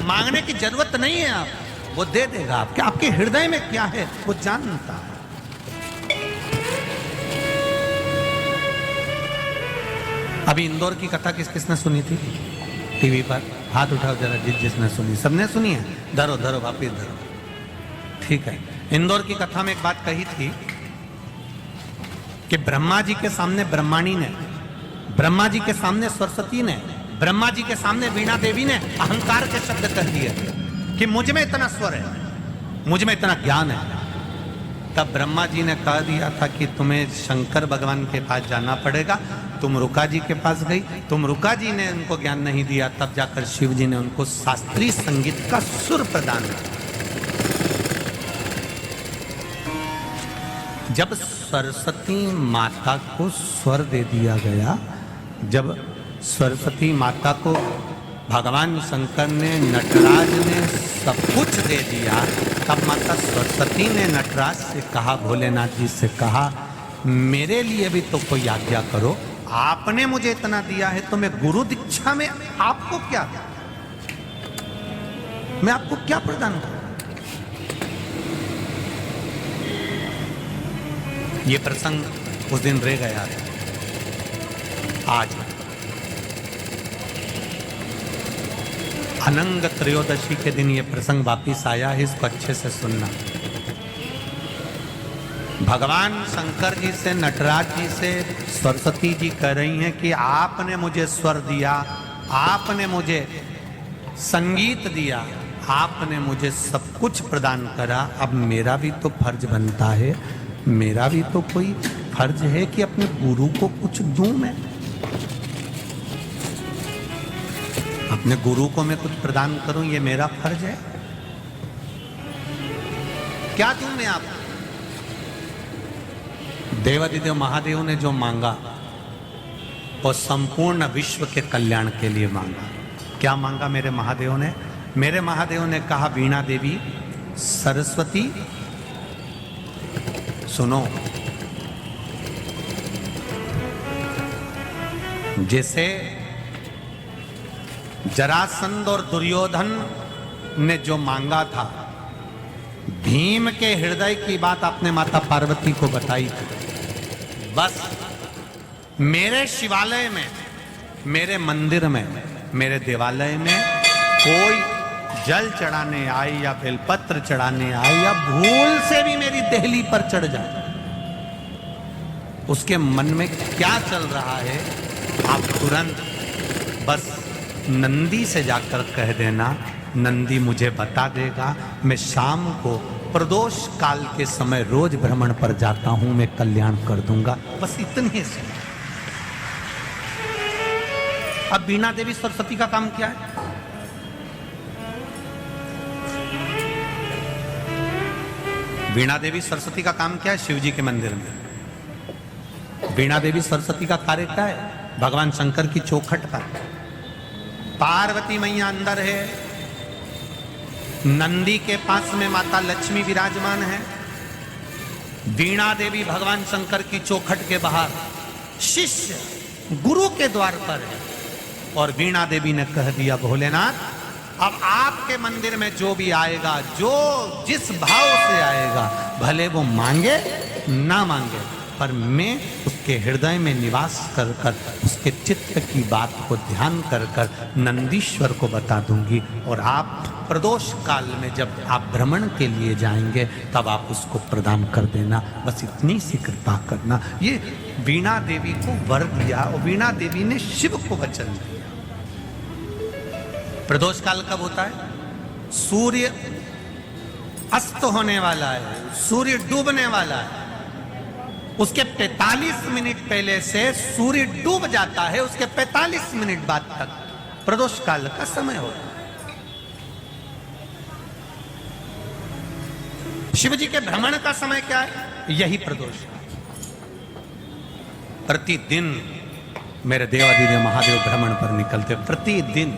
मांगने की जरूरत नहीं है, आप वो दे देगा। आपके आपके हृदय में क्या है वो जानता है। अभी इंदौर की कथा किस किसने सुनी थी टीवी पर? हाथ उठाओ जरा, जिसने सुनी। सबने सुनी है? धरो धरो वापिस धरो। ठीक है। इंदौर की कथा में एक बात कही थी कि ब्रह्मा जी के सामने ब्रह्माणी ने, ब्रह्मा जी के सामने सरस्वती ने, ब्रह्मा जी के सामने वीणा देवी ने अहंकार के शब्द कह दिए कि मुझ में इतना स्वर है, मुझ में इतना ज्ञान है। तब ब्रह्मा जी ने कह दिया था कि तुम्हें शंकर भगवान के पास जाना पड़ेगा। तुम रुका जी के पास गई, तुम रुका जी ने उनको ज्ञान नहीं दिया, तब जाकर शिव जी ने उनको शास्त्रीय संगीत का सुर प्रदान किया। जब सरस्वती माता को स्वर दे दिया गया, जब सरस्वती माता को भगवान शंकर ने, नटराज ने सब कुछ दे दिया, तब माता सरस्वती ने नटराज से कहा, भोलेनाथ जी से कहा, मेरे लिए भी तो कोई आज्ञा करो। आपने मुझे इतना दिया है तो मैं गुरु दीक्षा में आपको क्या, मैं आपको क्या प्रदान करूं? ये प्रसंग उस दिन रह गया था। आज अनंग त्रयोदशी के दिन ये प्रसंग वापिस आया है, इसको अच्छे से सुनना। भगवान शंकर जी से, नटराज जी से सरस्वती जी कह रही हैं कि आपने मुझे स्वर दिया, आपने मुझे संगीत दिया, आपने मुझे सब कुछ प्रदान करा। अब मेरा भी तो फर्ज बनता है, मेरा भी तो कोई फर्ज है कि अपने गुरु को कुछ दूं। मैं अपने गुरु को मैं कुछ प्रदान करूं, ये मेरा फर्ज है। क्या दूं मैं आपको? देवादिदेव महादेव ने जो मांगा वो संपूर्ण विश्व के कल्याण के लिए मांगा। क्या मांगा मेरे महादेव ने? मेरे महादेव ने कहा, वीणा देवी, सरस्वती सुनो, जैसे जरासंध और दुर्योधन ने जो मांगा था, भीम के हृदय की बात आपने माता पार्वती को बताई थी। बस मेरे शिवालय में, मेरे मंदिर में, मेरे देवालय में कोई जल चढ़ाने आए या बेलपत्र चढ़ाने आए या भूल से भी मेरी देहली पर चढ़ जाए, उसके मन में क्या चल रहा है आप तुरंत बस नंदी से जाकर कह देना। नंदी मुझे बता देगा। मैं शाम को प्रदोष काल के समय रोज भ्रमण पर जाता हूं, मैं कल्याण कर दूंगा। बस इतने से। अब वीणा देवी सरस्वती का काम क्या है? वीणा देवी सरस्वती का काम क्या है? शिव जी के मंदिर में वीणा देवी सरस्वती का कार्य क्या है? भगवान शंकर की चौखट पर पार्वती मैया अंदर है, नंदी के पास में माता लक्ष्मी विराजमान है, वीणा देवी भगवान शंकर की चौखट के बाहर शिष्य गुरु के द्वार पर है। और वीणा देवी ने कह दिया, भोलेनाथ, अब आपके मंदिर में जो भी आएगा, जो जिस भाव से आएगा, भले वो मांगे ना मांगे, पर मैं उसके हृदय में निवास कर कर उसके चित्त की बात को ध्यान कर कर नंदीश्वर को बता दूंगी। और आप प्रदोष काल में जब आप भ्रमण के लिए जाएंगे तब आप उसको प्रदान कर देना। बस इतनी सी कृपा करना। ये वीणा देवी को वर दिया और वीणा देवी ने शिव को वचन दिया। प्रदोष काल कब होता है? सूर्य अस्त होने वाला है, सूर्य डूबने वाला है, उसके 45 मिनट पहले से सूर्य डूब जाता है, उसके 45 मिनट बाद तक प्रदोष काल का समय होता है। शिव जी के भ्रमण का समय क्या है? यही प्रदोष। प्रतिदिन मेरे देवादिदेव महादेव भ्रमण पर निकलते, प्रतिदिन।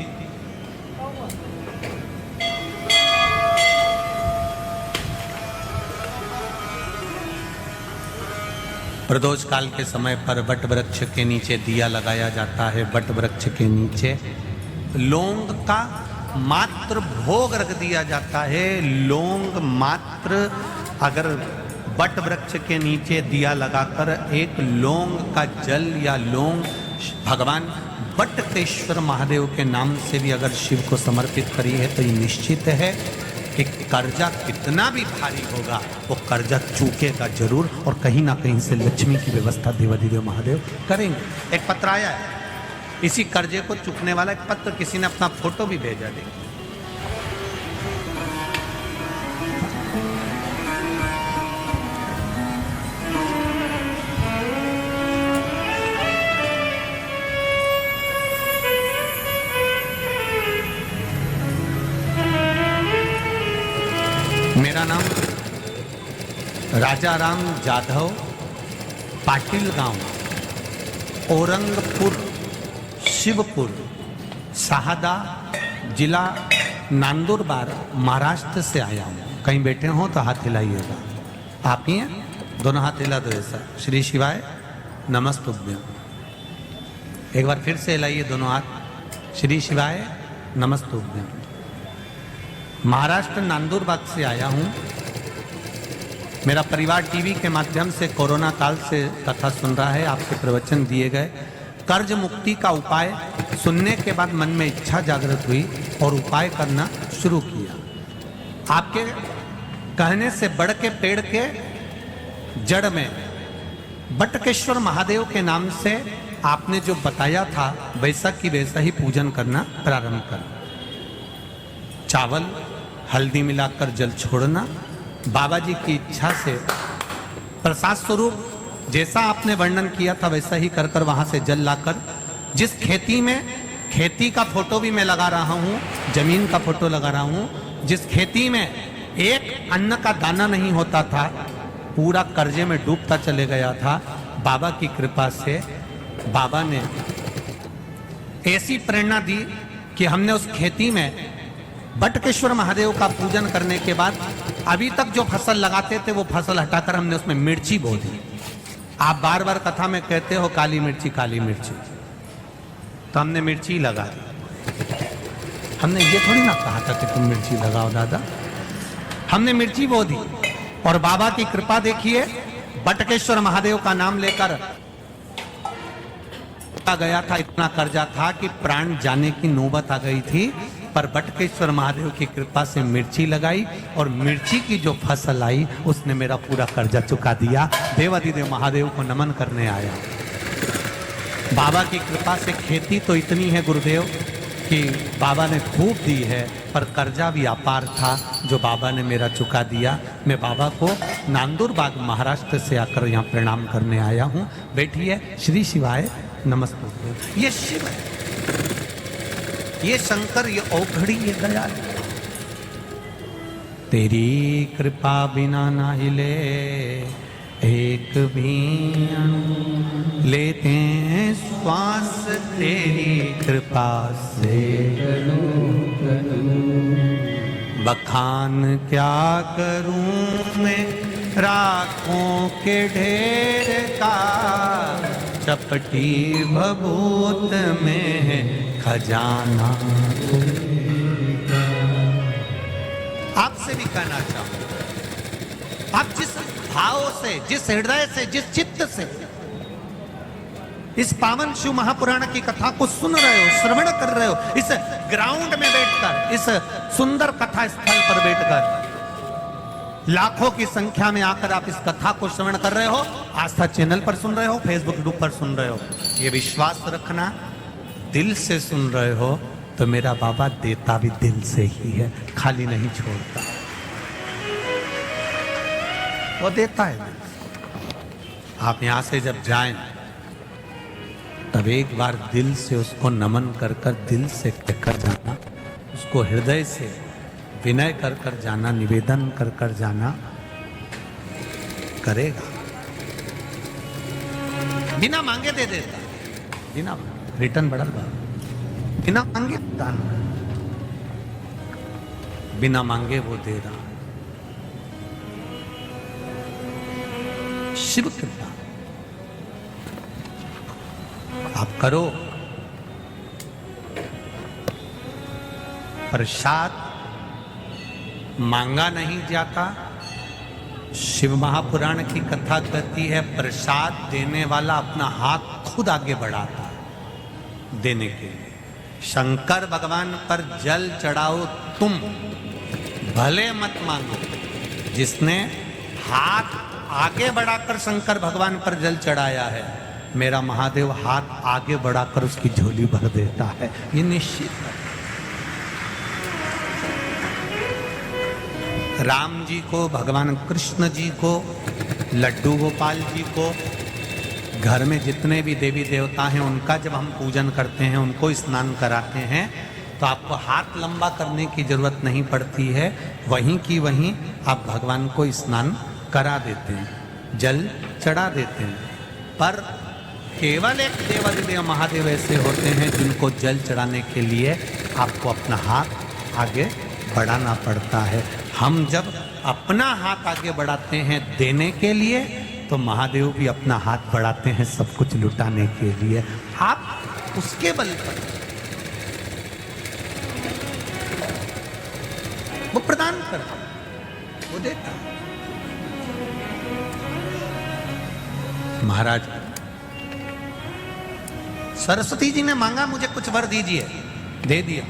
प्रदोष काल के समय पर वट वृक्ष के नीचे दिया लगाया जाता है। वट वृक्ष के नीचे लौंग का मात्र भोग रख दिया जाता है। लौंग मात्र, अगर बट वृक्ष के नीचे दिया लगाकर एक लौंग का जल या लौंग भगवान बटकेश्वर महादेव के नाम से भी अगर शिव को समर्पित करी है तो ये निश्चित है कि कर्जा कितना भी भारी होगा वो कर्जा चूकेगा जरूर, और कहीं ना कहीं से लक्ष्मी की व्यवस्था देवाधिदेव महादेव करेंगे। एक पत्र आया है, इसी कर्जे को चुकने वाला एक पत्र, किसी ने अपना फोटो भी भेजा। देखिए, मेरा नाम राजा राम जाधव, पाटिल गांव, औरंगपुर, शिवपुर, शहादा जिला नंदुरबार, महाराष्ट्र से आया हूँ। कहीं बैठे हो तो हाथ हिलाइएगा। आप ही हैं? दोनों हाथ हिला दो ऐसा। श्री शिवाय नमस्तुभ्यम। एक बार फिर से हिलाइए दोनों हाथ। श्री शिवाय नमस्तुभ्यम। महाराष्ट्र नंदुरबार से आया हूँ। मेरा परिवार टीवी के माध्यम से कोरोना काल से कथा सुन रहा है। आपके प्रवचन दिए गए कर्ज मुक्ति का उपाय सुनने के बाद मन में इच्छा जागृत हुई और उपाय करना शुरू किया। आपके कहने से बढ़ के पेड़ के जड़ में बटकेश्वर महादेव के नाम से आपने जो बताया था वैसा की वैसा ही पूजन करना प्रारंभ कर। चावल हल्दी मिलाकर जल छोड़ना, बाबा जी की इच्छा से प्रसाद स्वरूप जैसा आपने वर्णन किया था वैसा ही कर कर वहां से जल लाकर, जिस खेती में, खेती का फोटो भी मैं लगा रहा हूं, जमीन का फोटो लगा रहा हूं, जिस खेती में एक अन्न का दाना नहीं होता था, पूरा कर्जे में डूबता चले गया था, बाबा की कृपा से बाबा ने ऐसी प्रेरणा दी कि हमने उस खेती में बटकेश्वर महादेव का पूजन करने के बाद अभी तक जो फसल लगाते थे वो फसल हटाकर हमने उसमें मिर्ची बो दी। आप बार बार कथा में कहते हो काली मिर्ची काली मिर्ची, तो हमने मिर्ची लगा दी। हमने ये थोड़ी ना कहा था कि तुम मिर्ची लगाओ दादा, हमने मिर्ची बो दी। और बाबा की कृपा देखिए, बटकेश्वर महादेव का नाम लेकर गया था, इतना कर्जा था कि प्राण जाने की नौबत आ गई थी, पर बटकेश्वर महादेव की कृपा से मिर्ची लगाई और मिर्ची की जो फसल आई उसने मेरा पूरा कर्जा चुका दिया। देवाधिदेव महादेव को नमन करने आया। बाबा की कृपा से खेती तो इतनी है गुरुदेव कि बाबा ने खूब दी है, पर कर्जा भी अपार था जो बाबा ने मेरा चुका दिया। मैं बाबा को नंदुरबार महाराष्ट्र से आकर यहाँ प्रणाम करने आया हूँ। बैठिए। श्री शिवाय नमस्ते। ये शिव है, ये शंकर, ये औघड़ी, ये दयाल। तेरी कृपा बिना ना हिले एक भी अणु, लेते हैं श्वास तेरी कृपा से। बखान क्या करूं मैं राखों के ढेर का, चपटी भभूत में है खजाना। आपसे भी कहना चाहूं, आप जिस भाव से, जिस हृदय से, जिस चित्त से इस पावन शिव महापुराण की कथा को सुन रहे हो, श्रवण कर रहे हो, इस ग्राउंड में बैठकर, इस सुंदर कथा स्थल पर बैठकर लाखों की संख्या में आकर आप इस कथा को श्रवण कर रहे हो, आस्था चैनल पर सुन रहे हो, फेसबुक ग्रुप पर सुन रहे हो, ये विश्वास रखना दिल से सुन रहे हो तो मेरा बाबा देता भी दिल से ही है, खाली नहीं छोड़ता, वो देता है। आप यहां से जब जाएं तब एक बार दिल से उसको नमन कर कर, दिल से कहकर जाना, उसको हृदय से विनय कर कर जाना, निवेदन कर कर जाना, करेगा। बिना मांगे दे देता, बिना रिटर्न बढ़ल बा, बिना मांगे दान, बिना मांगे वो दे रहा। शिव कृपा आप करो, प्रसाद मांगा नहीं जाता। शिव महापुराण की कथा कहती है प्रसाद देने वाला अपना हाथ खुद आगे बढ़ाता है देने के लिए। शंकर भगवान पर जल चढ़ाओ तुम, भले मत मांगो। जिसने हाथ आगे बढ़ाकर शंकर भगवान पर जल चढ़ाया है, मेरा महादेव हाथ आगे बढ़ाकर उसकी झोली भर देता है, ये निश्चित है। राम जी को, भगवान कृष्ण जी को, लड्डू गोपाल जी को, घर में जितने भी देवी देवता हैं उनका जब हम पूजन करते हैं, उनको स्नान कराते हैं, तो आपको हाथ लंबा करने की जरूरत नहीं पड़ती है। वहीं की वहीं आप भगवान को स्नान करा देते हैं, जल चढ़ा देते हैं। पर केवल एक देवाधिदेव महादेव ऐसे होते हैं जिनको जल चढ़ाने के लिए आपको अपना हाथ आगे बढ़ाना पड़ता है। हम जब अपना हाथ आगे बढ़ाते हैं देने के लिए, तो महादेव भी अपना हाथ बढ़ाते हैं सब कुछ लुटाने के लिए। आप उसके बल पर वो प्रदान करता, वो देता। महाराज सरस्वती जी ने मांगा मुझे कुछ वर दीजिए, दे दिया।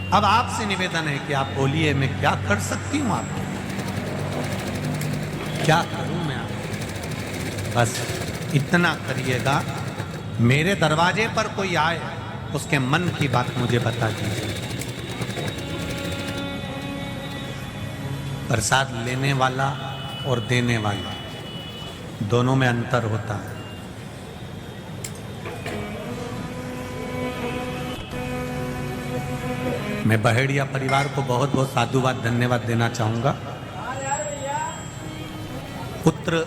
अब आपसे निवेदन है कि आप बोलिए मैं क्या कर सकती हूं आपके, क्या करूं मैं आप, बस इतना करिएगा। मेरे दरवाजे पर कोई आए, उसके मन की बात मुझे बता दीजिए। प्रसाद लेने वाला और देने वाला दोनों में अंतर होता है। मैं बहेड़िया परिवार को बहुत बहुत साधुवाद धन्यवाद देना चाहूँगा। पुत्र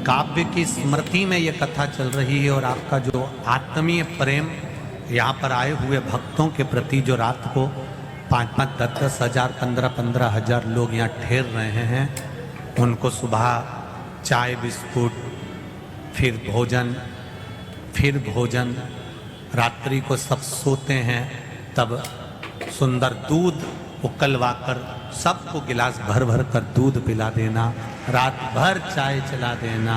काव्य की स्मृति में ये कथा चल रही है और आपका जो आत्मीय प्रेम यहाँ पर आए हुए भक्तों के प्रति, जो रात को 5-5, 10-10 हजार, 15-15 हजार लोग यहाँ ठहर रहे हैं, उनको सुबह चाय बिस्कुट, फिर भोजन, रात्रि को सब सोते हैं तब सुंदर दूध उकलवाकर सबको गिलास भर भर कर दूध पिला देना, रात भर चाय चला देना।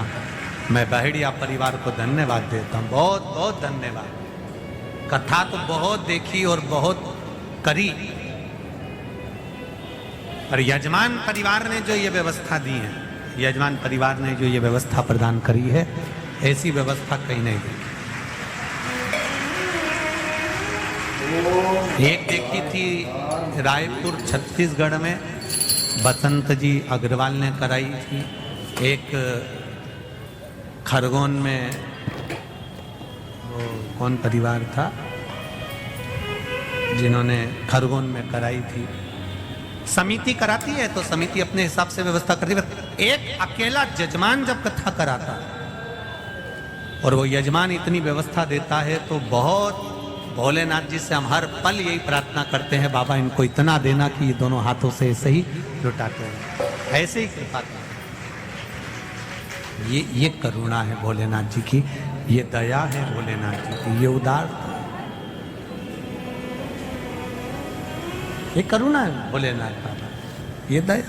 मैं बहेड़िया परिवार को धन्यवाद देता हूँ, बहुत बहुत धन्यवाद। कथा तो बहुत देखी और बहुत करी, पर यजमान परिवार ने जो ये व्यवस्था दी है, यजमान परिवार ने जो ये व्यवस्था प्रदान करी है, ऐसी व्यवस्था कहीं नहीं दी। एक देखी थी रायपुर छत्तीसगढ़ में, बसंत जी अग्रवाल ने कराई थी। एक खरगोन में, वो कौन परिवार था जिन्होंने खरगोन में कराई थी। समिति कराती है तो समिति अपने हिसाब से व्यवस्था करती है। एक अकेला यजमान जब कथा कराता है और वो यजमान इतनी व्यवस्था देता है, तो बहुत भोलेनाथ जी से हम हर पल यही प्रार्थना करते हैं, बाबा इनको इतना देना कि ये दोनों हाथों से ऐसे ही लुटाते हैं, ऐसे ही कृपा करें। ये करुणा है भोलेनाथ जी की, ये दया है भोलेनाथ जी की, ये उदारता, ये करुणा है भोलेनाथ बाबा, ये दया।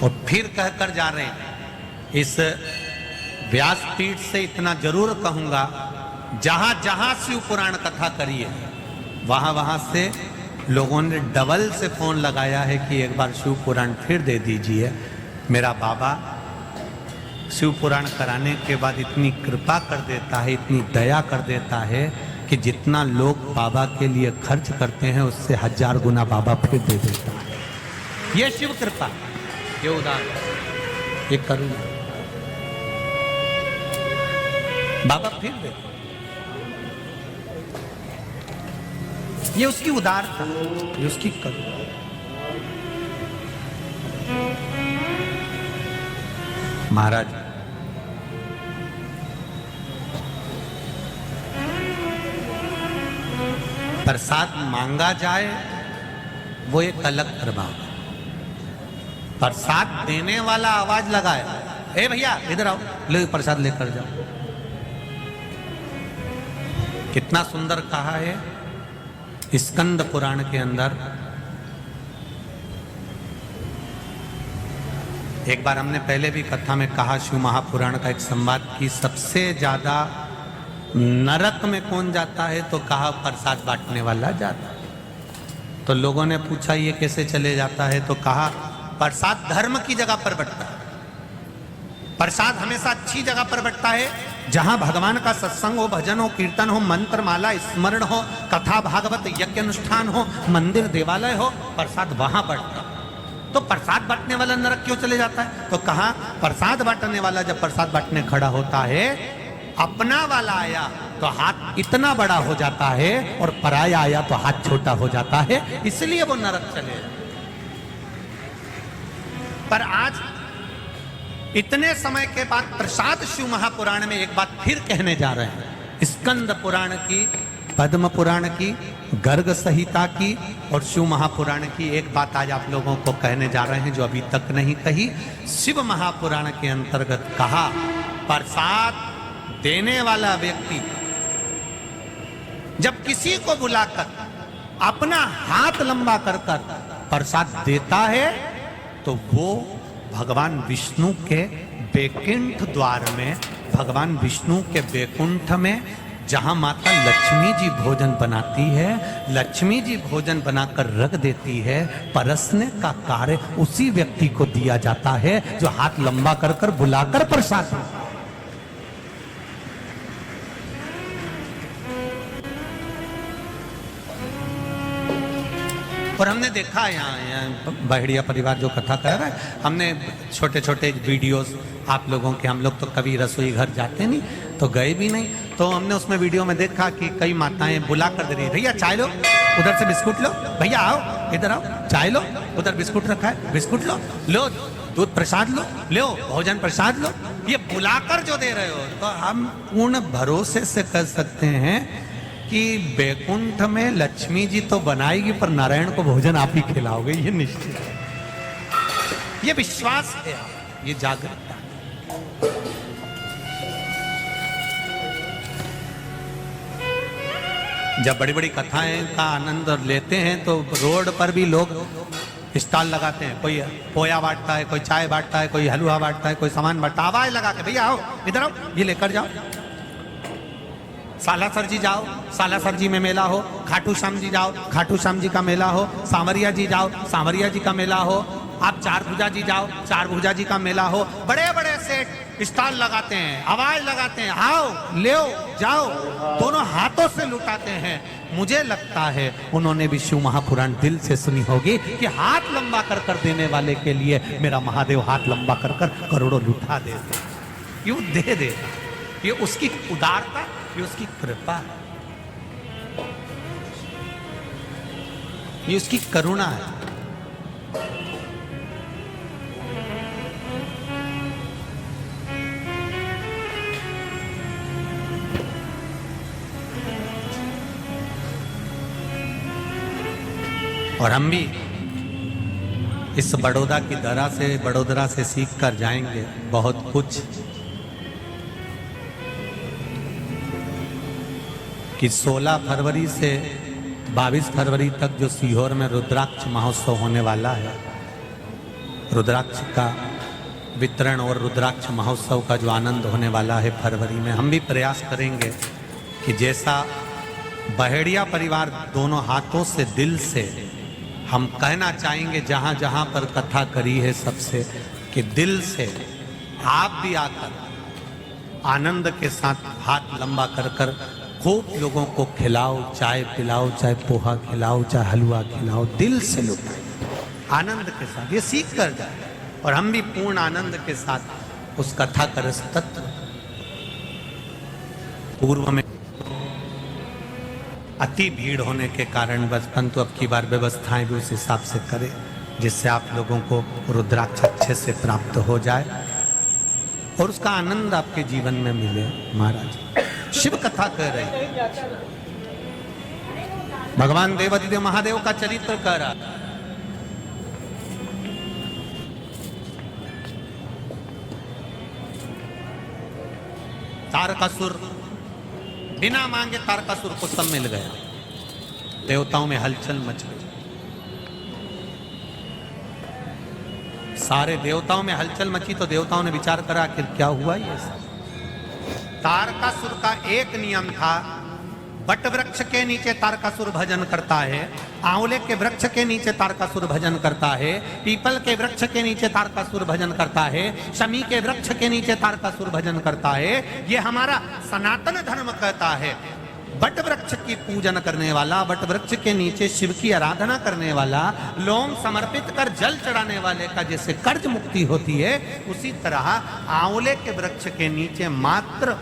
और फिर कहकर जा रहे हैं, इस व्यासपीठ से इतना जरूर कहूंगा, जहां जहां शिव पुराण कथा करी है, वहां वहां से लोगों ने डबल से फोन लगाया है कि एक बार शिव पुराण फिर दे दीजिए। मेरा बाबा शिव पुराण कराने के बाद इतनी कृपा कर देता है, इतनी दया कर देता है कि जितना लोग बाबा के लिए खर्च करते हैं उससे 1000 गुना बाबा फिर दे देता है। ये शिव कृपा, ये उदार, ये करुणा, बाबा फिर दे, ये उसकी उदारता, ये उसकी करुणा। महाराज प्रसाद मांगा जाए वो एक अलग प्रभाव है, प्रसाद देने वाला आवाज लगाए, ए भैया इधर आओ, ले प्रसाद लेकर जाओ, कितना सुंदर कहा है स्कंद पुराण के अंदर। एक बार हमने पहले भी कथा में कहा, शिव महापुराण का एक संवाद की सबसे ज्यादा नरक में कौन जाता है, तो कहा प्रसाद बांटने वाला जाता है। तो लोगों ने पूछा ये कैसे चले जाता है, तो कहा प्रसाद धर्म की जगह पर बंटता है। प्रसाद हमेशा अच्छी जगह पर बंटता है, जहां भगवान का सत्संग हो, भजन हो, कीर्तन हो, मंत्र माला स्मरण हो, कथा भागवत यज्ञ अनुष्ठान हो, मंदिर देवालय हो, प्रसाद वहां बंटता। तो प्रसाद बांटने वाला नरक क्यों चले जाता है, तो कहा प्रसाद बांटने वाला जब प्रसाद बांटने खड़ा होता है, अपना वाला आया तो हाथ इतना बड़ा हो जाता है और पराया आया तो हाथ छोटा हो जाता है, इसलिए वो नरक चले जाता। पर आज इतने समय के बाद प्रसाद शिव महापुराण में एक बात फिर कहने जा रहे हैं। स्कंद पुराण की, पद्म पुराण की, गर्ग संहिता की और शिव महापुराण की एक बात आज आप लोगों को कहने जा रहे हैं जो अभी तक नहीं कही। शिव महापुराण के अंतर्गत कहा प्रसाद देने वाला व्यक्ति जब किसी को बुलाकर अपना हाथ लंबा कर कर प्रसाद देता है, तो वो भगवान विष्णु के बैकुंठ द्वार में, भगवान विष्णु के बैकुंठ में जहां माता लक्ष्मी जी भोजन बनाती है, लक्ष्मी जी भोजन बनाकर रख देती है, परसने का कार्य उसी व्यक्ति को दिया जाता है जो हाथ लंबा कर कर बुलाकर प्रसाद। और हमने देखा यहाँ बहेड़िया परिवार जो कथा कर रहा है, हमने छोटे छोटे वीडियोस आप लोगों के, हम लोग तो कभी रसोई घर जाते नहीं तो गए भी नहीं, तो हमने उसमें वीडियो में देखा कि कई माताएं बुला कर दे रही है, भैया चाय लो, उधर से बिस्कुट लो, भैया आओ इधर आओ, चाय लो, उधर बिस्कुट रखा है बिस्कुट लो, लो दूध प्रसाद लो भोजन प्रसाद लो। ये बुलाकर जो दे रहे हो, तो हम पूर्ण भरोसे से कर सकते हैं कि बैकुंठ में लक्ष्मी जी तो बनाएगी पर नारायण को भोजन आप ही खिलाओगे, ये निश्चित है, ये विश्वास है, ये जागरूकता। जब बड़ी बड़ी कथाएं का आनंद लेते हैं तो रोड पर भी लोग स्टॉल लगाते हैं, कोई पोया बांटता है, कोई चाय बांटता है, कोई हलवा बांटता है, कोई सामान बांटता है, आवाज लगा के भैया आओ इधर आओ, ये लेकर जाओ, सालासर जी जाओ, सालासर जी में मेला हो, खाटू श्याम जी जाओ, खाटू श्याम जी का मेला हो, सांवरिया जी जाओ, सांवरिया जी का मेला हो, आप चार भुजा जी जाओ, चार भुजा जी का मेला हो, बड़े बड़े सेट स्टॉल लगाते हैं, आवाज लगाते हैं, आओ ले जाओ, दोनों हाथों से लुटाते हैं। मुझे लगता है उन्होंने भी शिव महापुराण दिल से सुनी होगी कि हाथ लंबा कर कर देने वाले के लिए मेरा महादेव हाथ लंबा कर कर करोड़ों लुटा दे, क्यों दे देगा, ये उसकी उदारता, ये उसकी कृपा है, ये उसकी करुणा है। और हम भी इस बड़ोदरा से सीख कर जाएंगे बहुत कुछ, कि 16 फरवरी से 22 फरवरी तक जो सीहोर में रुद्राक्ष महोत्सव होने वाला है, रुद्राक्ष का वितरण और रुद्राक्ष महोत्सव का जो आनंद होने वाला है फरवरी में, हम भी प्रयास करेंगे कि जैसा बहेड़िया परिवार दोनों हाथों से दिल से हम कहना चाहेंगे, जहाँ जहाँ पर कथा करी है सबसे, कि दिल से आप भी आकर आनंद के साथ हाथ लंबा कर कर खूब लोगों को खिलाओ, चाय पिलाओ, चाहे पोहा खिलाओ, चाहे हलवा खिलाओ, दिल से लुटाओ आनंद के साथ, ये सीख कर जाए। और हम भी पूर्ण आनंद के साथ उस कथा का रस तत्व पूर्व में अति भीड़ होने के कारण बस, परंतु अब की बार व्यवस्थाएं भी उस हिसाब से करें जिससे आप लोगों को रुद्राक्ष अच्छे से प्राप्त हो जाए और उसका आनंद आपके जीवन में मिले। महाराज शिव कथा कह रहे, भगवान देवादिदेव महादेव का चरित्र कह रहा, तारकासुर बिना मांगे तारकासुर को सब मिल गया। देवताओं में हलचल मच गई, सारे देवताओं में हलचल मची तो देवताओं ने विचार करा आखिर क्या हुआ ये सब। तारकासुर का एक नियम था, बट वृक्ष के नीचे तारकासुर भजन करता है, आंवले के वृक्ष के नीचे तारकासुर भजन करता है, पीपल के वृक्ष के नीचे तारकासुर भजन करता है, शमी के वृक्ष के नीचे तारकासुर भजन करता है। ये हमारा सनातन धर्म कहता है। बट वृक्ष की पूजन करने वाला, बट वृक्ष के नीचे शिव की आराधना करने वाला, लौंग समर्पित कर जल चढ़ाने वाले का जैसे कर्ज मुक्ति होती है, उसी तरह आंवले के वृक्ष के नीचे मात्र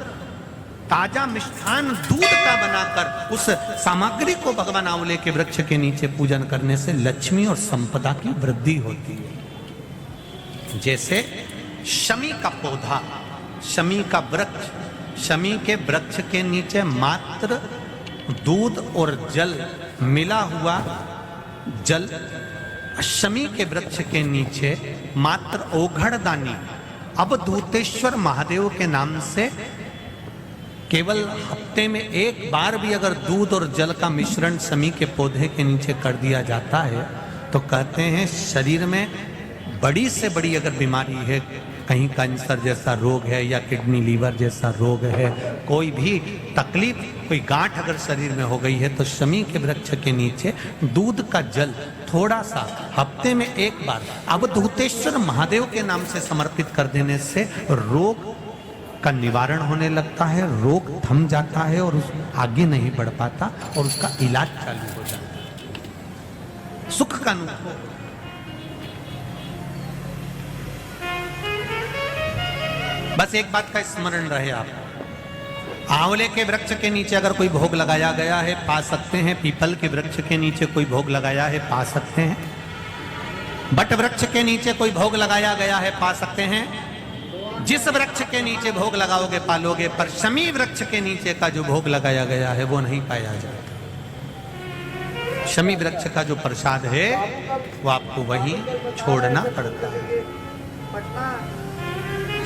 ताजा मिष्ठान दूध का बनाकर उस सामग्री को भगवान आंवले के वृक्ष के नीचे पूजन करने से लक्ष्मी और संपदा की वृद्धि होती है। जैसे शमी का पौधा, शमी का वृक्ष, शमी के वृक्ष के नीचे मात्र दूध और जल मिला हुआ जल, शमी के वृक्ष के नीचे मात्र ओघड़दानी अवधूतेश्वर महादेव के नाम से केवल हफ्ते में एक बार भी अगर दूध और जल का मिश्रण शमी के पौधे के नीचे कर दिया जाता है तो कहते हैं शरीर में बड़ी से बड़ी अगर बीमारी है, कहीं कैंसर जैसा रोग है या किडनी लीवर जैसा रोग है, कोई भी तकलीफ, कोई गांठ अगर शरीर में हो गई है तो शमी के वृक्ष के नीचे दूध का जल थोड़ा सा हफ्ते में एक बार अवधूतेश्वर महादेव के नाम से समर्पित कर देने से रोग का निवारण होने लगता है, रोग थम जाता है और उस आगे नहीं बढ़ पाता और उसका इलाज चालू हो जाता है, सुख का अनुभव। बस एक बात का स्मरण रहे आप, आंवले के वृक्ष के नीचे अगर कोई भोग लगाया गया है पा सकते हैं, पीपल के वृक्ष के नीचे कोई भोग लगाया है पा सकते हैं, बट वृक्ष के नीचे कोई भोग लगाया गया है पा सकते हैं। जिस वृक्ष के नीचे भोग लगाओगे पालोगे, पर शमी वृक्ष के नीचे का जो भोग लगाया गया है वो नहीं पाया जाएगा। शमी वृक्ष का जो प्रसाद है वो आपको वहीं छोड़ना पड़ता है।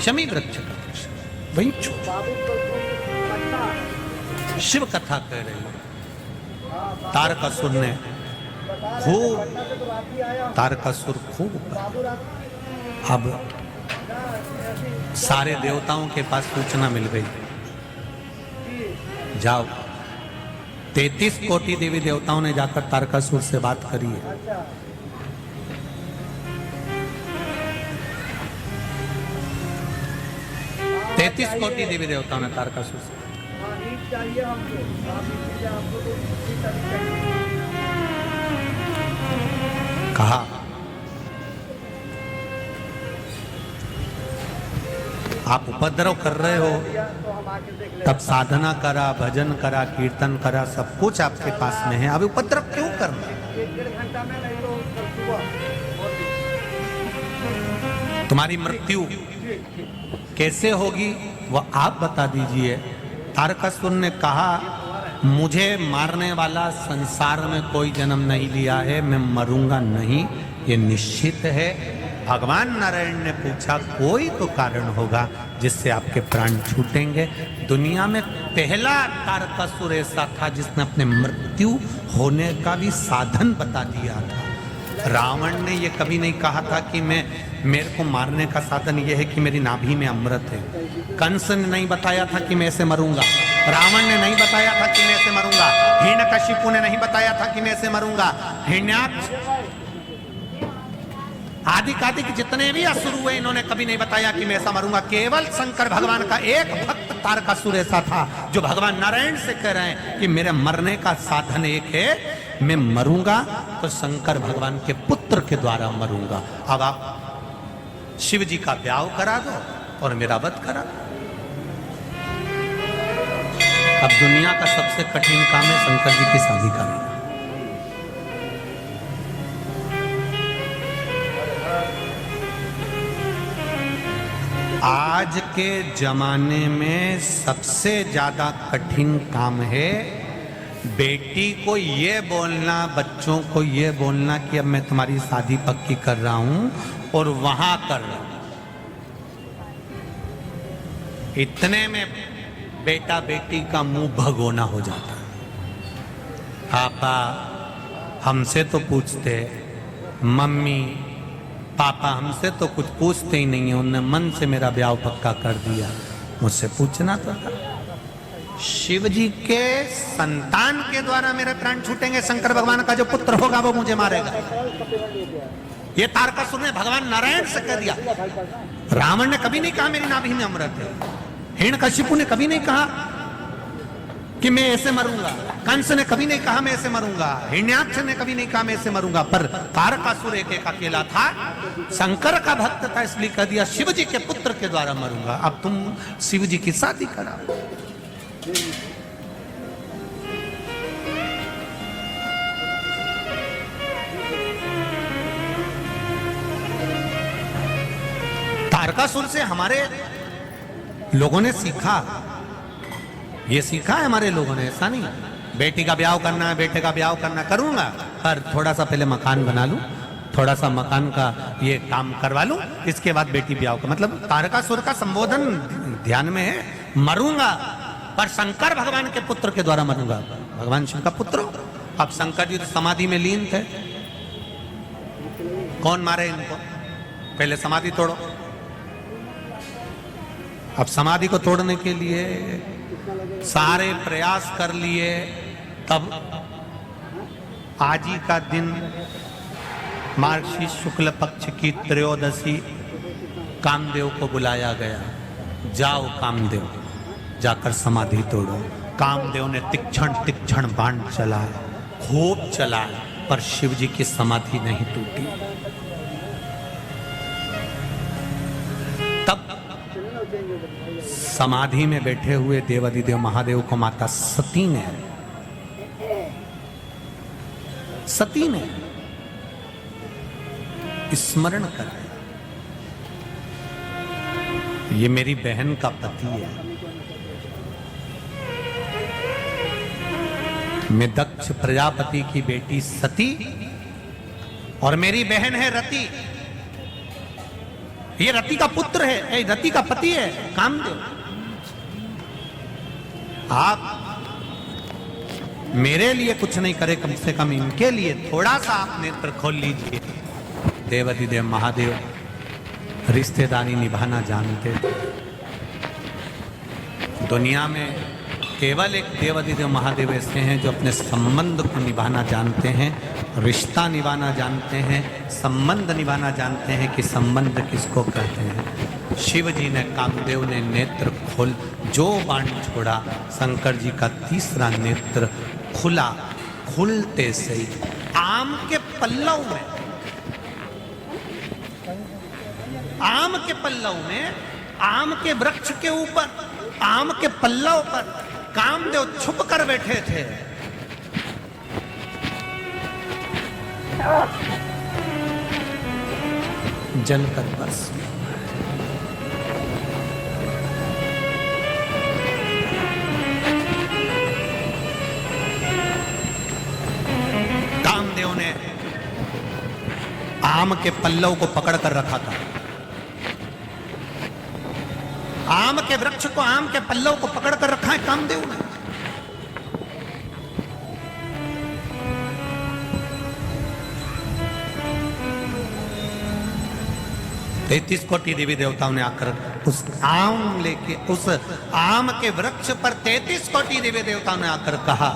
शमी वृक्ष का प्रसाद वहीं छोड़। शिव कथा कह रही है, तारकासुर ने खूब, तारकासुर खूब, अब सारे देवताओं के पास सूचना मिल गई, जाओ 33 कोटि देवी देवताओं ने जाकर तारकासुर से बात करी है। 33 कोटि देवी देवताओं ने तारकासुर से कहा, आप उपद्रव कर रहे हो, तब साधना करा, भजन करा, कीर्तन करा, सब कुछ आपके पास में है, अभी उपद्रव क्यों करना? तुम्हारी मृत्यु कैसे होगी वह आप बता दीजिए। तारकासुर ने कहा, मुझे मारने वाला संसार में कोई जन्म नहीं लिया है, मैं मरूंगा नहीं, ये निश्चित है। भगवान नारायण ने पूछा, कोई तो कारण होगा जिससे आपके प्राण छूटेंगे। दुनिया में पहला तारकासुर ऐसा था जिसने अपने मृत्यु होने का भी साधन बता दिया था। रावण ने ये कभी नहीं कहा था कि मेरे को मारने का साधन ये है कि मेरी नाभि में अमृत है। कंस ने नहीं बताया था कि मैं ऐसे मरूंगा, रावण ने नहीं बताया था कि मैं ऐसे मरूंगा, हिरण्यकशिपु ने नहीं बताया था कि मैं ऐसे मरूंगा, हिरण्याक्ष आदि जितने भी असुर हुए इन्होंने कभी नहीं बताया कि मैं ऐसा मरूंगा। केवल शंकर भगवान का एक भक्त तारकासुर ऐसा था जो भगवान नारायण से कह रहे हैं कि मेरे मरने का साधन एक है, मैं मरूंगा तो शंकर भगवान के पुत्र के द्वारा मरूंगा। अब आप शिव जी का ब्याह करा दो और मेरा वध करा दो। अब दुनिया का सबसे कठिन काम है शंकर जी की शादी करना। आज के जमाने में सबसे ज्यादा कठिन काम है बेटी को ये बोलना, बच्चों को ये बोलना कि अब मैं तुम्हारी शादी पक्की कर रहा हूं और वहां कर रहा हूं। इतने में बेटा बेटी का मुंह भगोना हो जाता। पापा हमसे तो पूछते, मम्मी पापा हमसे तो कुछ पूछते ही नहीं है, उन्होंने मन से मेरा ब्याह पक्का कर दिया, मुझसे पूछना तो था। शिव जी के संतान के द्वारा मेरे प्राण छूटेंगे, शंकर भगवान का जो पुत्र होगा वो मुझे मारेगा। ये तारकासुर ने भगवान नारायण से कह दिया। रावण ने कभी नहीं कहा मेरी नाभि में अमृत है, हिरण्यकशिपु ने कभी नहीं कहा कि मैं ऐसे मरूंगा, कंस ने कभी नहीं कहा मैं ऐसे मरूंगा, हिरण्याक्ष ने कभी नहीं कहा मैं ऐसे मरूंगा, पर तारकासुर एक अकेला था, शंकर का भक्त था, इसलिए कह दिया शिव जी के पुत्र के द्वारा मरूंगा। अब तुम शिव जी की शादी कराओ। तारकासुर से हमारे लोगों ने सीखा, ये सीखा है हमारे लोगों ने, ऐसा नहीं बेटी का ब्याह करना है, बेटे का ब्याह करना, करूंगा पर थोड़ा सा पहले मकान बना लूं, थोड़ा सा मकान का ये काम करवा लूं, इसके बाद बेटी ब्याह का। मतलब तारकासुर का संबोधन ध्यान में है, मरूंगा पर शंकर भगवान के पुत्र के द्वारा मरूंगा। भगवान शिव का पुत्र। अब शंकर जी तो समाधि में लीन थे, कौन मारे इनको? पहले समाधि तोड़ो। अब समाधि को तोड़ने के लिए सारे प्रयास कर लिए, तब आज ही का दिन मार्गशीर्ष शुक्ल पक्ष की त्रयोदशी कामदेव को बुलाया गया। जाओ कामदेव, जाकर समाधि तोड़ो। कामदेव ने तीक्ष्ण तीक्ष्ण बाण चलाया, खूब चलाया, पर शिव जी की समाधि नहीं टूटी। तब समाधि में बैठे हुए देवाधिदेव महादेव को माता सती ने स्मरण कराया, ये मेरी बहन का पति है, मैं दक्ष प्रजापति की बेटी सती और मेरी बहन है रति, ये रति का पुत्र है, रति का पति है कामदेव। आप मेरे लिए कुछ नहीं करे, कम से कम इनके लिए थोड़ा सा आप नेत्र खोल लीजिए। देवाधिदेव महादेव रिश्तेदारी निभाना जानते थे। दुनिया में केवल एक देवाधिदेव महादेव ऐसे हैं जो अपने संबंध को निभाना जानते हैं, रिश्ता निभाना जानते हैं, संबंध निभाना जानते हैं कि संबंध किसको कहते हैं। शिव जी ने, कामदेव ने नेत्र खोल, जो बाण छोड़ा, शंकर जी का तीसरा नेत्र खुला। खुलते से ही आम के पल्लव में, आम के पल्लव में, आम के वृक्ष के ऊपर, आम के पल्लव पर कामदेव छुप कर बैठे थे। जलकर बस कामदेव ने आम के पल्लव को पकड़ कर रखा था। आम के वृक्ष को, आम के पल्लव को पकड़ कर रखा है कामदेव ने। 33 कोटि देवी देवताओं ने आकर उस आम लेके, उस आम के वृक्ष पर 33 कोटि देवी देवताओं ने आकर कहा,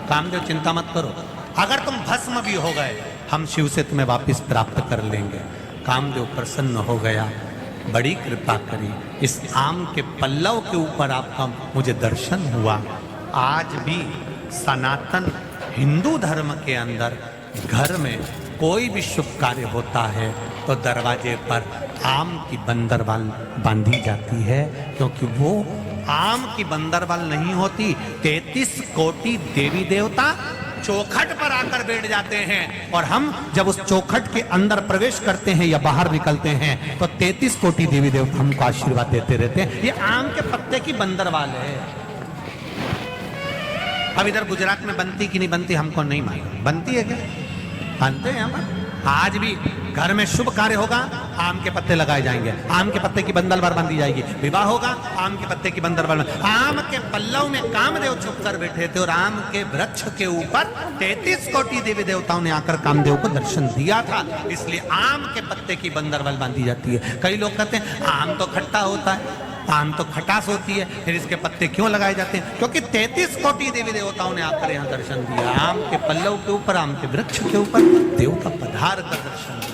कामदेव चिंता मत करो, अगर तुम भस्म भी हो गए हम शिव से तुम्हें वापस प्राप्त कर लेंगे। कामदेव प्रसन्न हो गया, बड़ी कृपा करी, इस आम के पल्लव के ऊपर आपका मुझे दर्शन हुआ। आज भी सनातन हिंदू धर्म के अंदर घर में कोई भी शुभ कार्य होता है तो दरवाजे पर आम की बंदरवाल बांधी जाती है, क्योंकि वो आम की बंदरवाल नहीं होती, 33 कोटि देवी देवता चौखट पर आकर बैठ जाते हैं, और हम जब उस चौखट के अंदर प्रवेश करते हैं या बाहर निकलते हैं तो 33 कोटि देवी देवता हमको आशीर्वाद देते रहते हैं। ये आम के पत्ते की बंदरवाल है। अब इधर गुजरात में बनती कि नहीं बनती हमको नहीं मालूम, बनती है क्या? बनते हैं यहाँ पर आज भी घर में शुभ कार्य होगा, आम के पत्ते लगाए जाएंगे, आम के पत्ते की बंदल बार बांधी जाएगी। विवाह होगा, आम के पत्ते की बंदल बार। आम के पल्लव में कामदेव छुप कर बैठे थे और आम के वृक्ष के ऊपर 33 कोटि देवी देवताओं ने आकर कामदेव को दर्शन दिया था, इसलिए आम के पत्ते की बंदरवल बांधी जाती है। कई लोग कहते हैं आम तो खट्टा होता है, आम तो खटास होती है, फिर इसके पत्ते क्यों लगाए जाते हैं? क्योंकि 33 कोटि देवी देवताओं ने आकर यहाँ दर्शन दिया। आम के पल्लव के ऊपर, आम के वृक्ष के ऊपर देवता पधार कर दर्शन दिया।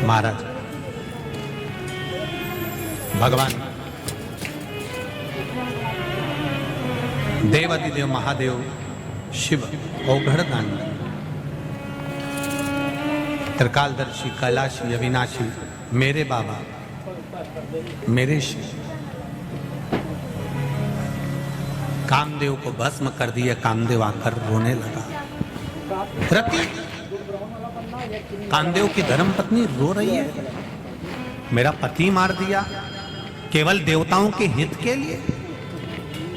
महाराज भगवान देवादिदेव महादेव शिव औघड़दान त्रिकालदर्शी कैलाशी अविनाशी मेरे बाबा मेरे शिव कामदेव को भस्म कर दिया। कामदेव आकर रोने लगा। रति कामदेव की धर्म पत्नी रो रही है, मेरा पति मार दिया केवल देवताओं के हित के लिए,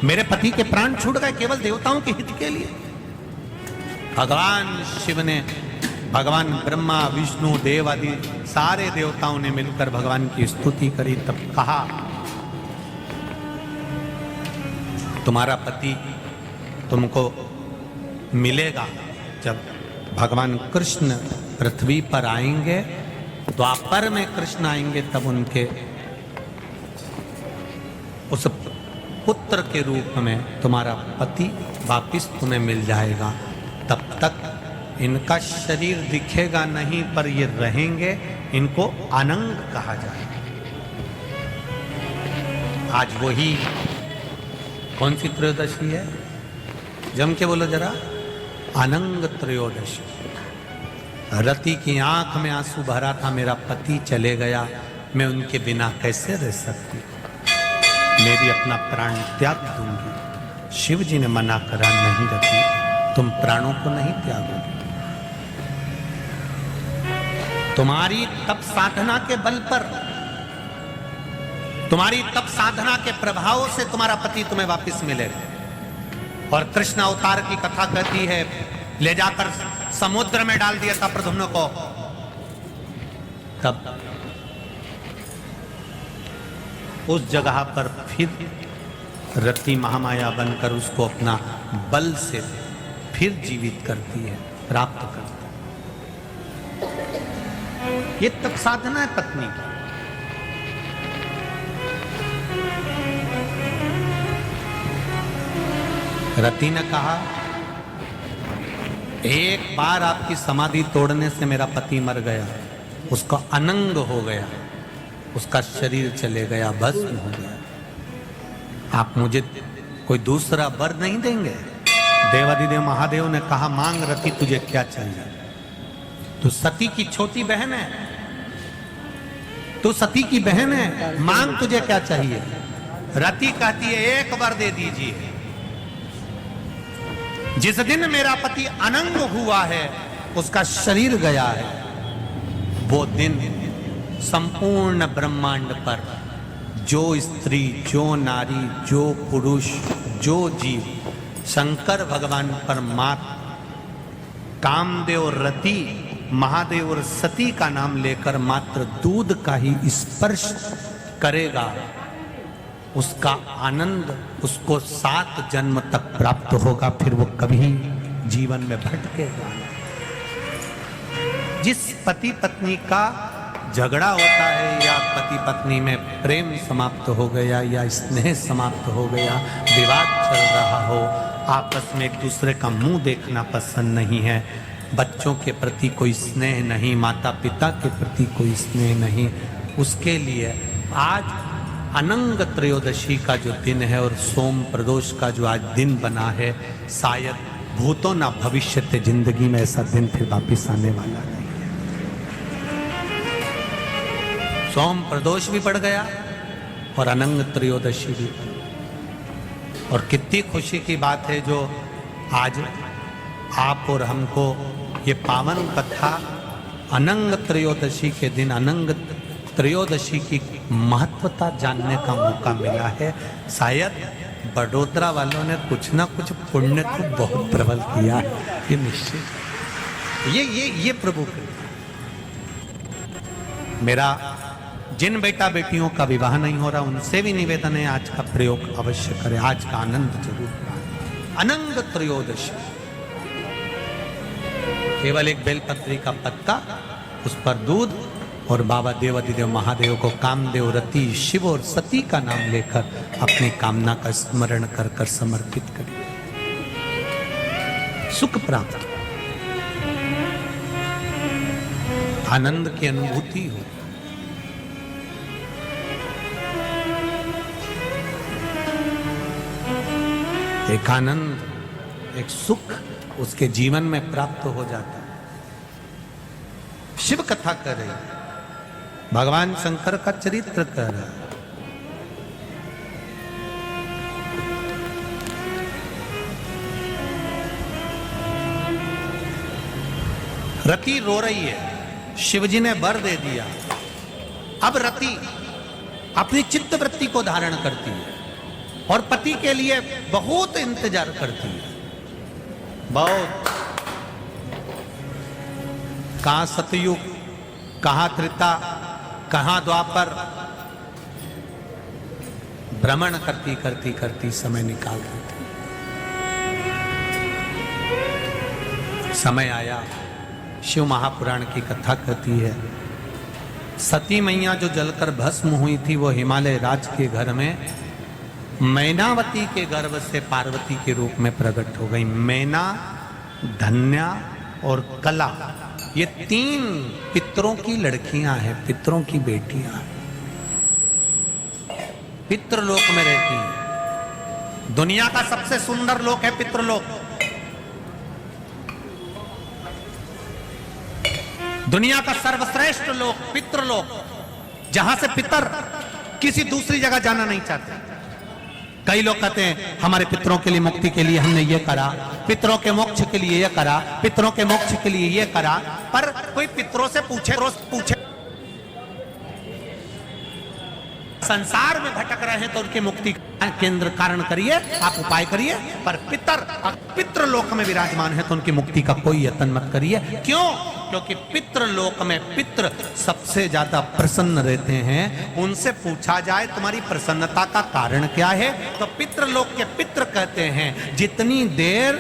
मेरे पति के प्राण छूट गए केवल देवताओं के हित के लिए। भगवान शिव ने, भगवान ब्रह्मा विष्णु देव आदि सारे देवताओं ने मिलकर भगवान की स्तुति करी। तब कहा तुम्हारा पति तुमको मिलेगा जब भगवान कृष्ण पृथ्वी पर आएंगे, द्वापर में कृष्ण आएंगे, तब उनके उस पुत्र के रूप में तुम्हारा पति वापिस तुम्हें मिल जाएगा। तब तक इनका शरीर दिखेगा नहीं, पर ये रहेंगे, इनको अनंग कहा जाएगा। आज वही कौन सी त्रयोदशी है? जम के बोलो जरा, अनंग त्रयोदशी। रति की आंख में आंसू भरा था, मेरा पति चले गया, मैं उनके बिना कैसे रह सकती, मैं भी अपना प्राण त्याग दूंगी। शिव जी ने मना करा, नहीं रति, तुम प्राणों को नहीं त्यागोगे। तुम्हारी तप साधना के बल पर, तुम्हारी तप साधना के प्रभाव से तुम्हारा पति तुम्हें वापस मिलेगा। और कृष्ण अवतार की कथा कहती है, ले जाकर समुद्र में डाल दिया था प्रद्युम्न को, तब उस जगह पर फिर रति महामाया बनकर उसको अपना बल से फिर जीवित करती है, प्राप्त करती है। ये तप साधना है पत्नी की। रति ने कहा, एक बार आपकी समाधि तोड़ने से मेरा पति मर गया, उसका अनंग हो गया, उसका शरीर चले गया, भस्म हो गया। आप मुझे कोई दूसरा वर नहीं देंगे? देवादिदेव महादेव ने कहा, मांग रति, तुझे क्या चाहिए? तू सती की छोटी बहन है, तू सती की बहन है, मांग तुझे क्या चाहिए? रति कहती है, एक वर दे दीजिए। जिस दिन मेरा पति अनंग हुआ है, उसका शरीर गया है, वो दिन संपूर्ण ब्रह्मांड पर जो स्त्री, जो नारी, जो पुरुष, जो जीव शंकर भगवान परमात्मा कामदेव, रति, महादेव और सती का नाम लेकर मात्र दूध का ही स्पर्श करेगा, उसका आनंद उसको 7 जन्म तक प्राप्त होगा, फिर वो कभी जीवन में भटकेगा। जिस पति पत्नी का झगड़ा होता है या पति पत्नी में प्रेम समाप्त हो गया या स्नेह समाप्त हो गया, विवाद चल रहा हो, आपस में एक दूसरे का मुंह देखना पसंद नहीं है, बच्चों के प्रति कोई स्नेह नहीं, माता पिता के प्रति कोई स्नेह नहीं, उसके लिए आज अनंग त्रयोदशी का जो दिन है और सोम प्रदोष का जो आज दिन बना है, शायद भूतो ना भविष्यते, जिंदगी में ऐसा दिन फिर वापिस आने वाला नहीं है। सोम प्रदोष भी पड़ गया और अनंग त्रयोदशी भी। और कितनी खुशी की बात है जो आज आप और हमको ये पावन कथा अनंग त्रयोदशी के दिन, अनंग त्रयोदशी की महत्वता जानने का मौका मिला है। शायद बड़ोदरा वालों ने कुछ ना कुछ पुण्य को बहुत प्रबल किया है, ये निश्चित। ये प्रभु कृपा। मेरा जिन बेटा बेटियों का विवाह नहीं हो रहा उनसे भी निवेदन है आज का प्रयोग अवश्य करें, आज का आनंद जरूर पाएं। अनंग त्रयोदशी, केवल एक बेलपत्री का पत्ता, उस पर दूध और बाबा देवाधिदेव महादेव को कामदेव, रति, शिव और सती का नाम लेकर अपनी कामना का स्मरण कर कर समर्पित करिए, सुख प्राप्त, आनंद की अनुभूति हो। एक आनंद, एक सुख उसके जीवन में प्राप्त हो जाता है। शिव कथा कर रही, भगवान शंकर का चरित्र कर रहा है। रति रो रही है, शिवजी ने वर दे दिया। अब रति अपनी चित्त वृत्ति को धारण करती है और पति के लिए बहुत इंतजार करती है, बहुत। कहां सतयुग, कहां त्रेता, कहां द्वापर, भ्रमण करती करती करती समय निकाल देती। समय आया, शिव महापुराण की कथा कहती है, सती मैया जो जलकर भस्म हुई थी वो हिमालय राज के घर में मैनावती के गर्भ से पार्वती के रूप में प्रकट हो गई। मैना, धन्या और कला, ये 3 पितरों की लड़कियां हैं, पितरों की बेटियां हैं, पितृलोक में रहती हैं। दुनिया का सबसे सुंदर लोक है पितृलोक। दुनिया का सर्वश्रेष्ठ लोक पितृलोक, जहां से पितर किसी दूसरी जगह जाना नहीं चाहते। कई लोग कहते हैं हमारे पितरों के लिए मुक्ति के लिए हमने ये करा, पितरों के मोक्ष के लिए ये करा, पितरों के मोक्ष के लिए ये करा। पर कोई पितरों से पूछे, रोज पूछे, संसार में भटक रहे हैं तो उनकी मुक्ति केंद्र कारण करिए, आप उपाय करिए। पर पितृलोक में विराजमान है तो उनकी मुक्ति का कोई यत्न मत करिए। क्यों? क्योंकि पितृलोक में पितृ सबसे ज्यादा प्रसन्न रहते हैं। उनसे पूछा जाए तुम्हारी प्रसन्नता का कारण क्या है, तो पितृलोक के पितृ कहते हैं जितनी देर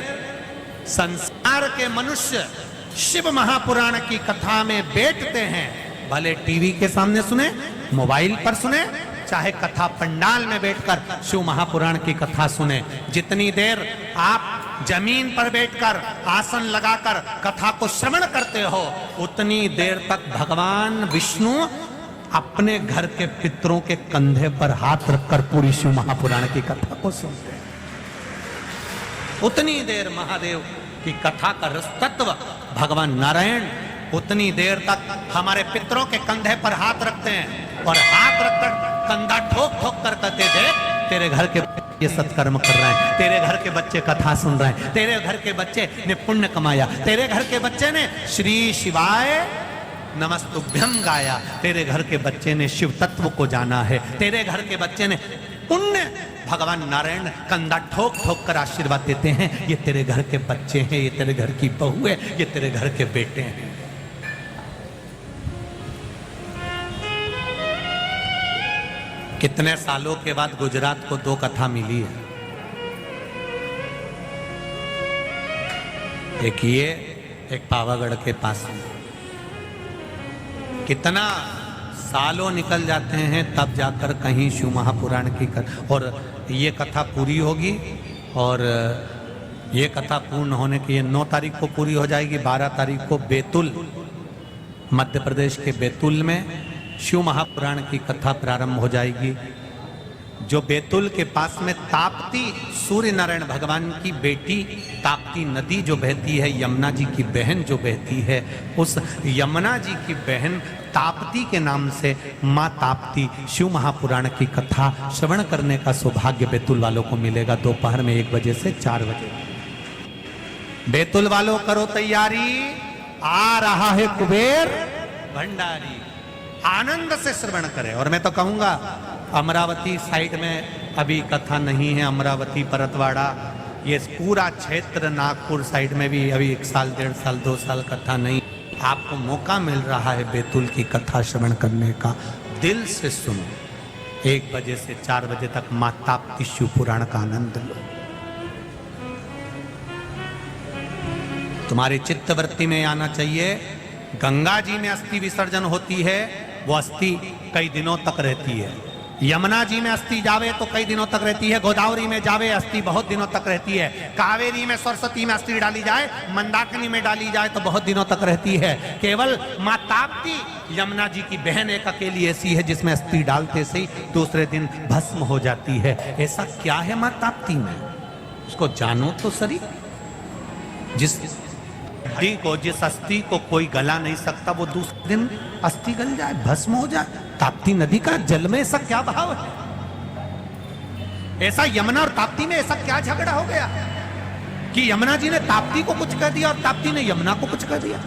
संसार के मनुष्य शिव महापुराण की कथा में बैठते हैं, भले टीवी के सामने सुने, मोबाइल पर सुने, चाहे कथा पंडाल में बैठकर शिव महापुराण की कथा सुने, जितनी देर आप जमीन पर बैठकर आसन लगाकर कथा को श्रवण करते हो, उतनी देर तक भगवान विष्णु अपने घर के पितरों के कंधे पर हाथ रखकर पूरी शिव महापुराण की कथा को सुनते हैं। उतनी देर महादेव की कथा का रस तत्व भगवान नारायण उतनी देर तक हमारे पितरों के कंधे पर हाथ रखते हैं और हाथ रखकर कंधा ठोक ठोक कर कहते, देख तेरे घर के ये सत्कर्म कर रहे हैं, तेरे घर के बच्चे कथा सुन रहे हैं, तेरे घर के बच्चे ने पुण्य कमाया, तेरे घर के बच्चे ने श्री शिवाय नमस्तुभ्यम गाया, तेरे घर के बच्चे ने शिव तत्व को जाना है, तेरे घर के बच्चे ने पुण्य। भगवान नारायण कंधा ठोक ठोक कर आशीर्वाद देते हैं, ये तेरे घर के बच्चे हैं, ये तेरे घर की बहू है, ये तेरे घर के बेटे हैं। कितने सालों के बाद गुजरात को 2 कथा मिली है, एक ये, एक पावागढ़ के पास में। कितना सालों निकल जाते हैं तब जाकर कहीं शिव महापुराण की और ये कथा पूरी होगी। और ये कथा पूर्ण होने की 9 तारीख को पूरी हो जाएगी। 12 तारीख को बैतूल, मध्य प्रदेश के बैतूल में शिव महापुराण की कथा प्रारंभ हो जाएगी। जो बैतूल के पास में ताप्ती, सूर्य नारायण भगवान की बेटी ताप्ती नदी जो बहती है, यमुना जी की बहन जो बहती है, उस यमुना जी की बहन ताप्ती के नाम से माँ ताप्ती शिव महापुराण की कथा श्रवण करने का सौभाग्य बैतूल वालों को मिलेगा। दोपहर में 1 बजे से 4 बजे। बैतूल वालों करो तैयारी, आ रहा है कुबेर भंडारी। आनंद से श्रवण करें। और मैं तो कहूंगा अमरावती साइड में अभी कथा नहीं है अमरावती परतवाड़ा, ये पूरा क्षेत्र नागपुर साइड में भी अभी 1 साल 1.5 साल 2 साल कथा नहीं। आपको मौका मिल रहा है बैतूल की कथा श्रवण करने का, दिल से सुनो। 1 बजे से 4 बजे तक मां ताप्ती शिव पुराण का आनंद लो। तुम्हारी चित्तवृत्ति में आना चाहिए, गंगा जी में अस्थि विसर्जन होती है, वो अस्थि कई दिनों तक रहती है। यमुना जी में अस्थि जावे तो कई दिनों तक रहती है, गोदावरी में जावे अस्थि बहुत दिनों तक रहती है, कावेरी में सरस्वती में अस्थि डाली जाए, मंदाकिनी में डाली जाए तो बहुत दिनों तक रहती है। केवल मां ताप्ती यमुना जी की बहन एक अकेली ऐसी है जिसमें अस्थि डालते से ही दूसरे दिन भस्म हो जाती है। ऐसा क्या है मां ताप्ती में, उसको जानो तो सही। जिस हड्डी को, जिस अस्थि को कोई गला नहीं सकता, वो दूसरे दिन अस्थि गल जाए, भस्म हो जाए। ताप्ती नदी का जल में ऐसा क्या भाव है? ऐसा यमुना और ताप्ती में ऐसा क्या झगड़ा हो गया कि यमुना जी ने ताप्ती को कुछ कह दिया और ताप्ती ने यमुना को कुछ कह दिया?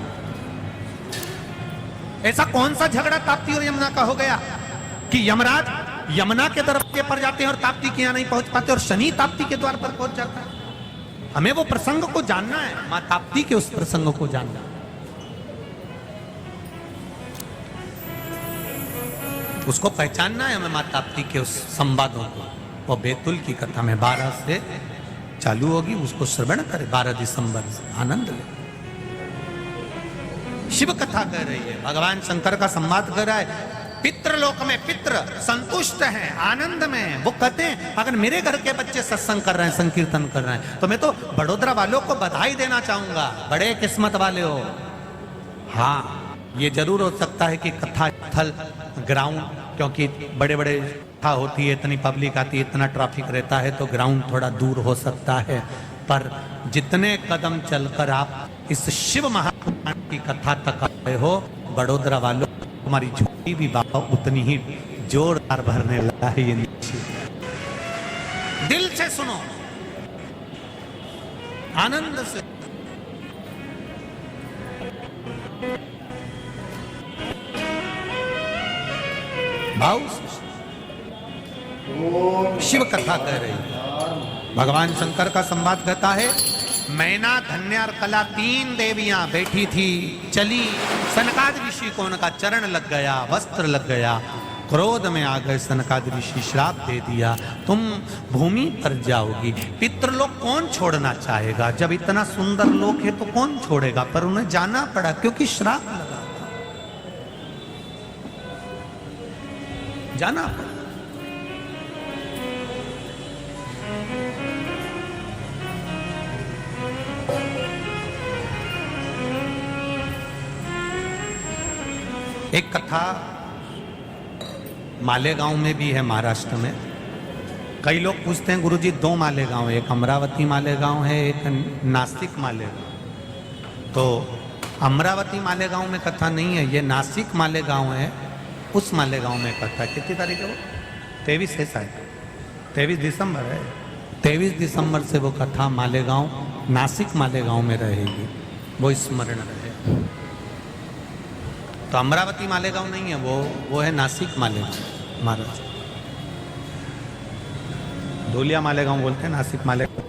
ऐसा कौन सा झगड़ा ताप्ती और यमुना का हो गया कि यमराज यमुना के दरवाजे पर जाते हैं और ताप्ती के यहां नहीं पहुंच पाते और शनि ताप्ती के द्वार पर पहुंच जाता है? हमें वो प्रसंग को जानना है, मां ताप्ती के उस प्रसंग को जानना। उसको पहचानना है हमें, मां ताप्ती के उस संवादों को। वो बैतूल की कथा में 12 से चालू होगी, उसको श्रवण करे 12 दिसंबर से, आनंद ले। शिव कथा कह रही है, भगवान शंकर का संवाद कर रहा है। पितृलोक में पितृ संतुष्ट हैं, आनंद में। वो कहते हैं अगर मेरे घर के बच्चे सत्संग कर रहे हैं, संकीर्तन कर रहे हैं, तो मैं तो बड़ोदरा वालों को बधाई देना चाहूंगा, बड़े किस्मत वाले हो। हाँ, ये जरूर हो सकता है कि कथा स्थल ग्राउंड, क्योंकि बड़े बड़े कथा होती है, इतनी पब्लिक आती है, इतना ट्रैफिक रहता है, तो ग्राउंड थोड़ा दूर हो सकता है। पर जितने कदम चलकर आप इस शिव महापुराण की कथा तक आए हो, बड़ोदरा वालों, हमारी झोली भी बाबा उतनी ही जोरदार भरने लगा है। ये दिल से सुनो, आनंद से। भाव शिव कथा कह रही है। भगवान शंकर का संवाद कहता है, मैना धन्य और कला 3 देवियां बैठी थी, चली, सनकादि ऋषि को उनका चरण लग गया, वस्त्र लग गया, क्रोध में आ गए सनकादि ऋषि, श्राप दे दिया, तुम भूमि पर जाओगी। पितृलोक कौन छोड़ना चाहेगा? जब इतना सुंदर लोक है तो कौन छोड़ेगा? पर उन्हें जाना पड़ा क्योंकि श्राप लगा, जाना पड़ा। एक कथा मालेगांव में भी है, महाराष्ट्र में। कई लोग पूछते हैं गुरुजी 2 मालेगांव, एक अमरावती मालेगांव है, एक नासिक मालेगांव। तो अमरावती मालेगांव में कथा नहीं है, ये नासिक मालेगांव है, उस मालेगांव में कथा। कितनी तारीख है वो? 23 है शायद, 23 दिसंबर है। 23 दिसंबर से वो कथा मालेगांव, नासिक मालेगांव में रहेगी, वो स्मरण रहे। तो अमरावती मालेगांव नहीं है, वो है नासिक मालेगांव, महाराज। धूलिया मालेगांव बोलते हैं, नासिक मालेगांव,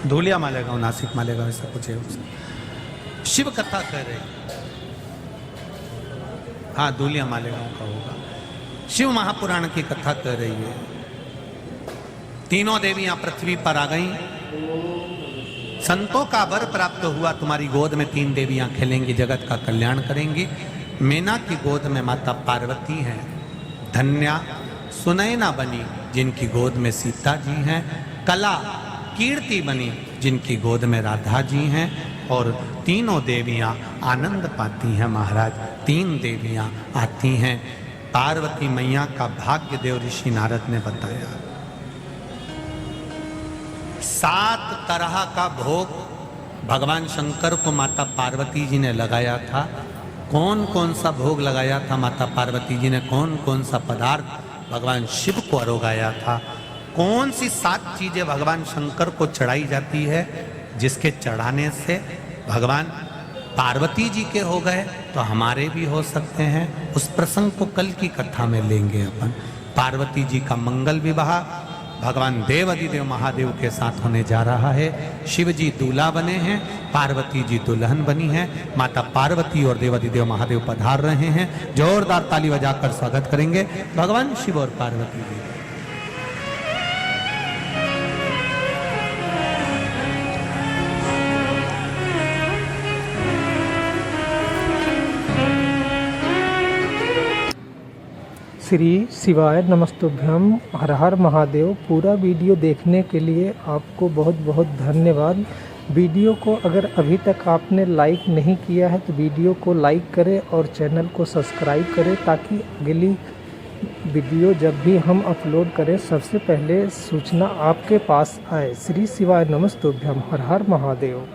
धूलिया मालेगांव, नासिक मालेगांव, ऐसा कुछ है। शिव कथा कह रहे हैं, हाँ धूलिया मालेगांव का होगा। शिव महापुराण की कथा कह रही है। 3 देवियां पृथ्वी पर आ गईं, संतों का वर प्राप्त हुआ, तुम्हारी गोद में 3 देवियां खेलेंगी, जगत का कल्याण करेंगी। मीना की गोद में माता पार्वती हैं, धन्या सुनैना बनी जिनकी गोद में सीता जी हैं, कला कीर्ति बनी जिनकी गोद में राधा जी हैं, और 3 देवियां आनंद पाती हैं। महाराज 3 देवियां आती हैं। पार्वती मैया का भाग्य देव ऋषि नारद ने बताया। 7 तरह का भोग भगवान शंकर को माता पार्वती जी ने लगाया था। कौन कौन सा भोग लगाया था माता पार्वती जी ने? कौन कौन सा पदार्थ भगवान शिव को अरोगाया था? कौन सी 7 चीजें भगवान शंकर को चढ़ाई जाती है जिसके चढ़ाने से भगवान पार्वती जी के हो गए तो हमारे भी हो सकते हैं? उस प्रसंग को कल की कथा में लेंगे अपन। पार्वती जी का मंगल विवाह भगवान देवाधिदेव महादेव के साथ होने जा रहा है। शिव जी दूल्हा बने हैं, पार्वती जी दुल्हन बनी है। माता पार्वती और देवाधिदेव महादेव पधार रहे हैं। जोरदार ताली बजाकर स्वागत करेंगे भगवान शिव और पार्वती जी। श्री शिवाय नमस्तुभ्यम, हर हर महादेव। पूरा वीडियो देखने के लिए आपको बहुत बहुत धन्यवाद। वीडियो को अगर अभी तक आपने लाइक नहीं किया है तो वीडियो को लाइक करें और चैनल को सब्सक्राइब करें, ताकि अगली वीडियो जब भी हम अपलोड करें सबसे पहले सूचना आपके पास आए। श्री शिवाय नमस्तुभ्यम, हर हर महादेव।